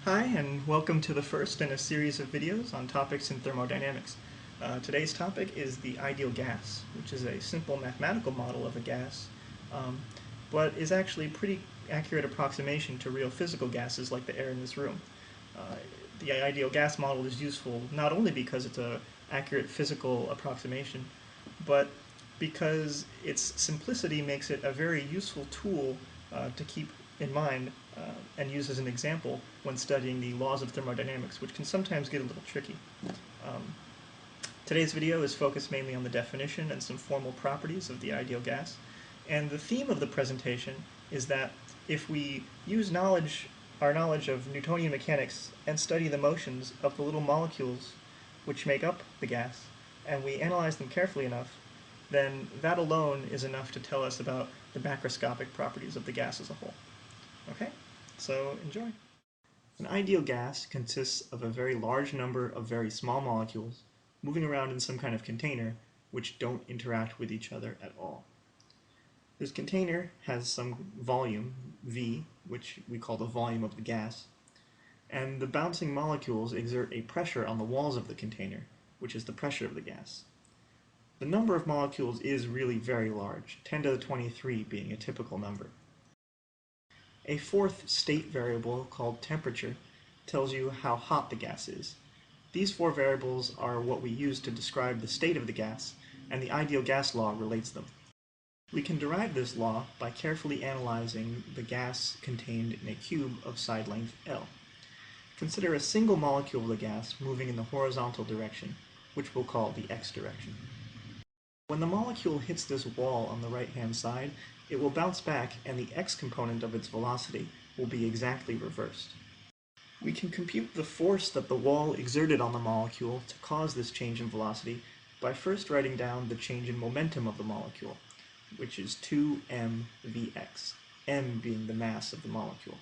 Hi, and welcome to the first in a series of videos on topics in thermodynamics. Today's topic is the ideal gas, which is a simple mathematical model of a gas, um, but is actually a pretty accurate approximation to real physical gases like the air in this room. Uh, the ideal gas model is useful not only because it's an accurate physical approximation, but because its simplicity makes it a very useful tool to keep in mind and use as an example when studying the laws of thermodynamics, which can sometimes get a little tricky. Um, Today's video is focused mainly on the definition and some formal properties of the ideal gas, and the theme of the presentation is that if we use our knowledge of Newtonian mechanics and study the motions of the little molecules which make up the gas, and we analyze them carefully enough, then that alone is enough to tell us about the macroscopic properties of the gas as a whole. Okay, so enjoy. An ideal gas consists of a very large number of very small molecules moving around in some kind of container which don't interact with each other at all. This container has some volume, V, which we call the volume of the gas, and the bouncing molecules exert a pressure on the walls of the container, which is the pressure of the gas. The number of molecules is really very large, 10 to the 23 being a typical number. A fourth state variable called temperature tells you how hot the gas is. These four variables are what we use to describe the state of the gas, and the ideal gas law relates them. We can derive this law by carefully analyzing the gas contained in a cube of side length L. Consider a single molecule of the gas moving in the horizontal direction, which we'll call the x direction. When the molecule hits this wall on the right-hand side, it will bounce back and the x component of its velocity will be exactly reversed. We can compute the force that the wall exerted on the molecule to cause this change in velocity by first writing down the change in momentum of the molecule, which is 2mvx, m being the mass of the molecule.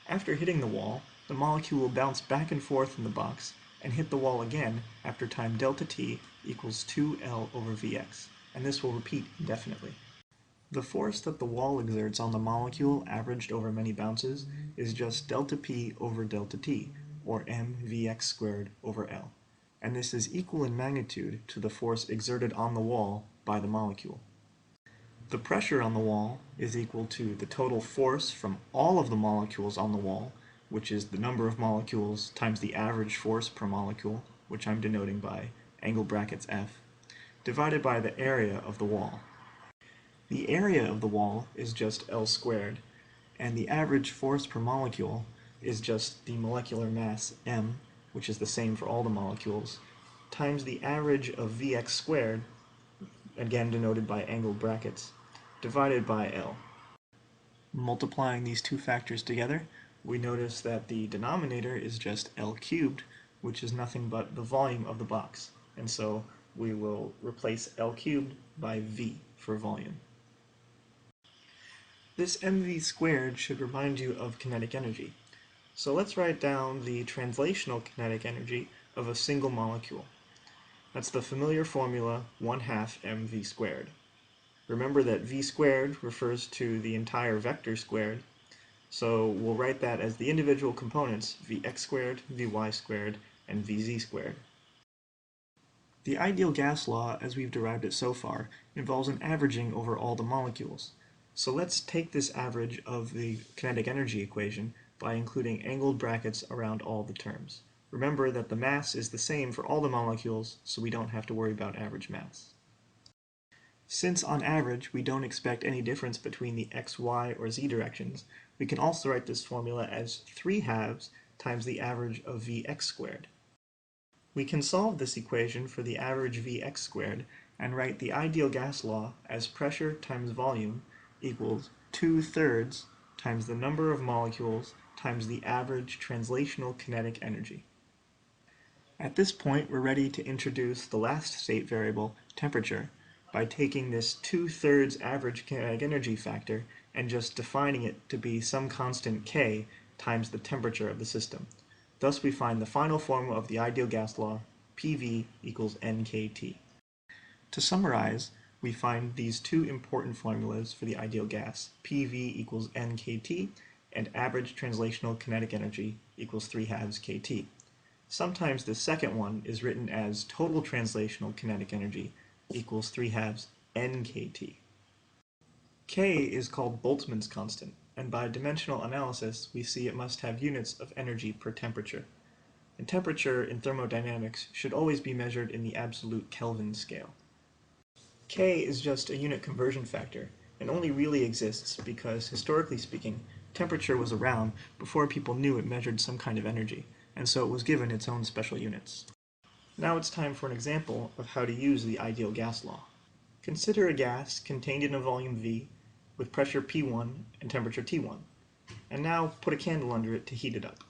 After hitting the wall, the molecule will bounce back and forth in the box and hit the wall again after time delta t equals 2L over Vx, and this will repeat indefinitely. The force that the wall exerts on the molecule averaged over many bounces is just delta p over delta t, or mvx squared over L, and this is equal in magnitude to the force exerted on the wall by the molecule. The pressure on the wall is equal to the total force from all of the molecules on the wall, which is the number of molecules times the average force per molecule, which I'm denoting by angle brackets F, divided by the area of the wall. The area of the wall is just L squared, and the average force per molecule is just the molecular mass m, which is the same for all the molecules, times the average of Vx squared, again denoted by angle brackets, divided by L. Multiplying these two factors together, we notice that the denominator is just L cubed, which is nothing but the volume of the box. And so we will replace L cubed by V for volume. This mv squared should remind you of kinetic energy. So let's write down the translational kinetic energy of a single molecule. That's the familiar formula 1/2 mv squared. Remember that v squared refers to the entire vector squared, so we'll write that as the individual components vx squared, vy squared, and vz squared. The ideal gas law, as we've derived it so far, involves an averaging over all the molecules. So let's take this average of the kinetic energy equation by including angled brackets around all the terms. Remember that the mass is the same for all the molecules, so we don't have to worry about average mass. Since on average we don't expect any difference between the x, y, or z directions, we can also write this formula as 3/2 times the average of Vx squared. We can solve this equation for the average Vx squared and write the ideal gas law as pressure times volume equals 2/3 times the number of molecules times the average translational kinetic energy. At this point, we're ready to introduce the last state variable, temperature, by taking this 2/3 average kinetic energy factor and just defining it to be some constant K times the temperature of the system. Thus we find the final formula of the ideal gas law, PV equals nKT. To summarize, we find these two important formulas for the ideal gas, PV equals nKT and average translational kinetic energy equals 3/2 kT. Sometimes the second one is written as total translational kinetic energy equals 3/2 nkt. K is called Boltzmann's constant, and by dimensional analysis we see it must have units of energy per temperature. And temperature in thermodynamics should always be measured in the absolute Kelvin scale. K is just a unit conversion factor, and only really exists because, historically speaking, temperature was around before people knew it measured some kind of energy, and so it was given its own special units. Now it's time for an example of how to use the ideal gas law. Consider a gas contained in a volume V with pressure P1 and temperature T1, and now put a candle under it to heat it up.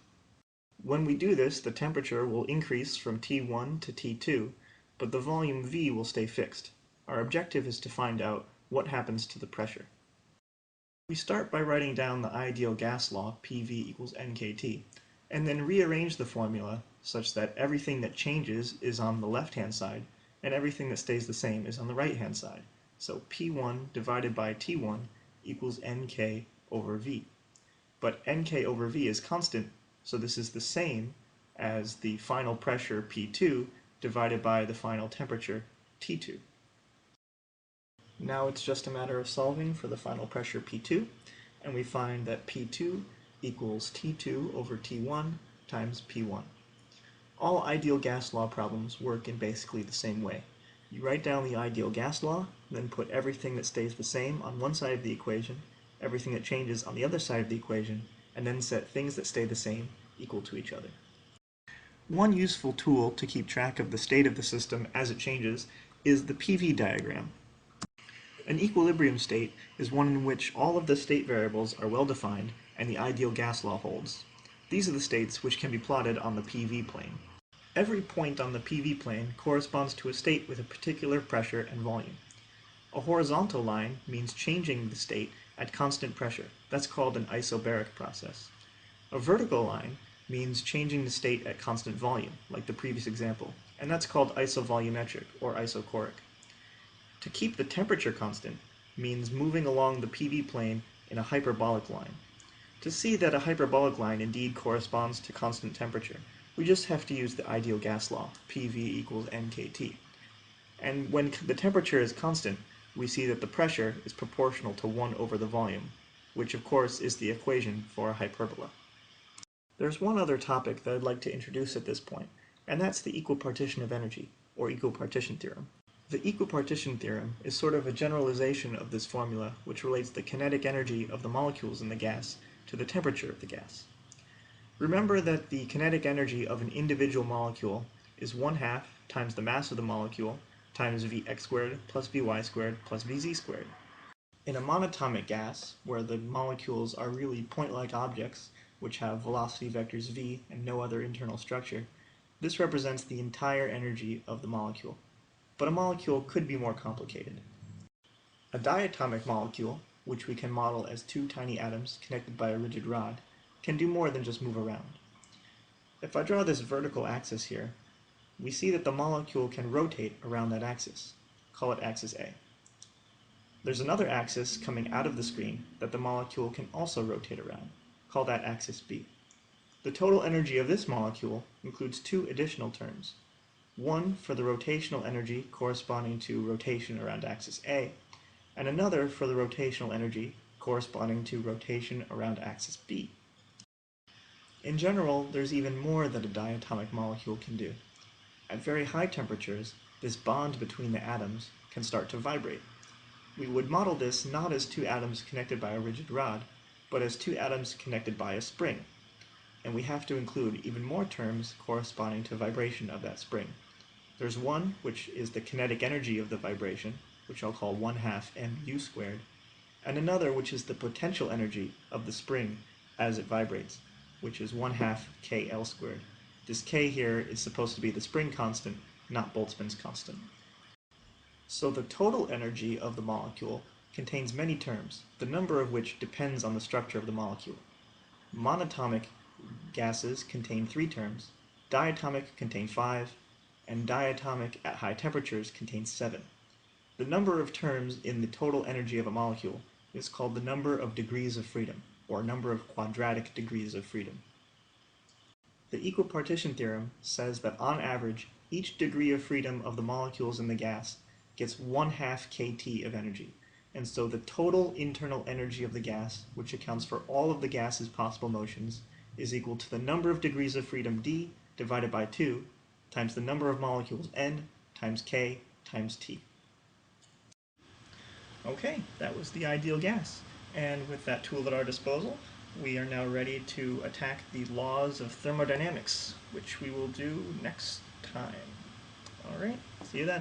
When we do this, the temperature will increase from T1 to T2, but the volume V will stay fixed. Our objective is to find out what happens to the pressure. We start by writing down the ideal gas law, PV equals nkt, and then rearrange the formula such that everything that changes is on the left-hand side, and everything that stays the same is on the right-hand side. So P1 divided by T1 equals nk over V. But nk over V is constant, so this is the same as the final pressure P2 divided by the final temperature T2. Now it's just a matter of solving for the final pressure P2, and we find that P2 equals T2 over T1 times P1. All ideal gas law problems work in basically the same way. You write down the ideal gas law, then put everything that stays the same on one side of the equation, everything that changes on the other side of the equation, and then set things that stay the same equal to each other. One useful tool to keep track of the state of the system as it changes is the PV diagram. An equilibrium state is one in which all of the state variables are well defined and the ideal gas law holds. These are the states which can be plotted on the PV plane. Every point on the PV plane corresponds to a state with a particular pressure and volume. A horizontal line means changing the state at constant pressure. That's called an isobaric process. A vertical line means changing the state at constant volume, like the previous example, and that's called isovolumetric or isochoric. To keep the temperature constant means moving along the PV plane in a hyperbolic line. To see that a hyperbolic line indeed corresponds to constant temperature, we just have to use the ideal gas law, PV equals nkt. And when the temperature is constant, we see that the pressure is proportional to 1 over the volume, which of course is the equation for a hyperbola. There's one other topic that I'd like to introduce at this point, and that's the equipartition of energy, or equipartition theorem. The equipartition theorem is sort of a generalization of this formula which relates the kinetic energy of the molecules in the gas to the temperature of the gas. Remember that the kinetic energy of an individual molecule is 1/2 times the mass of the molecule times Vx squared plus Vy squared plus Vz squared. In a monatomic gas, where the molecules are really point-like objects which have velocity vectors v and no other internal structure, this represents the entire energy of the molecule. But a molecule could be more complicated. A diatomic molecule, which we can model as 2 tiny atoms connected by a rigid rod, can do more than just move around. If I draw this vertical axis here, we see that the molecule can rotate around that axis. Call it axis A. There's another axis coming out of the screen that the molecule can also rotate around. Call that axis B. The total energy of this molecule includes 2 additional terms. One for the rotational energy corresponding to rotation around axis A, and another for the rotational energy corresponding to rotation around axis B. In general, there's even more that a diatomic molecule can do. At very high temperatures, this bond between the atoms can start to vibrate. We would model this not as 2 atoms connected by a rigid rod, but as 2 atoms connected by a spring. And we have to include even more terms corresponding to vibration of that spring. There's one which is the kinetic energy of the vibration, which I'll call 1/2 mu squared, and another which is the potential energy of the spring as it vibrates, which is 1/2 kl squared. This k here is supposed to be the spring constant, not Boltzmann's constant. So the total energy of the molecule contains many terms, the number of which depends on the structure of the molecule. Monatomic gases contain 3 terms, diatomic contain 5, and diatomic at high temperatures contains 7. The number of terms in the total energy of a molecule is called the number of degrees of freedom. or number of quadratic degrees of freedom. The equipartition theorem says that on average, each degree of freedom of the molecules in the gas gets 1/2 kT of energy, and so the total internal energy of the gas, which accounts for all of the gas's possible motions, is equal to the number of degrees of freedom d divided by 2 times the number of molecules n times k times t. Okay, that was the ideal gas. And with that tool at our disposal, we are now ready to attack the laws of thermodynamics, which we will do next time. All right, see you then.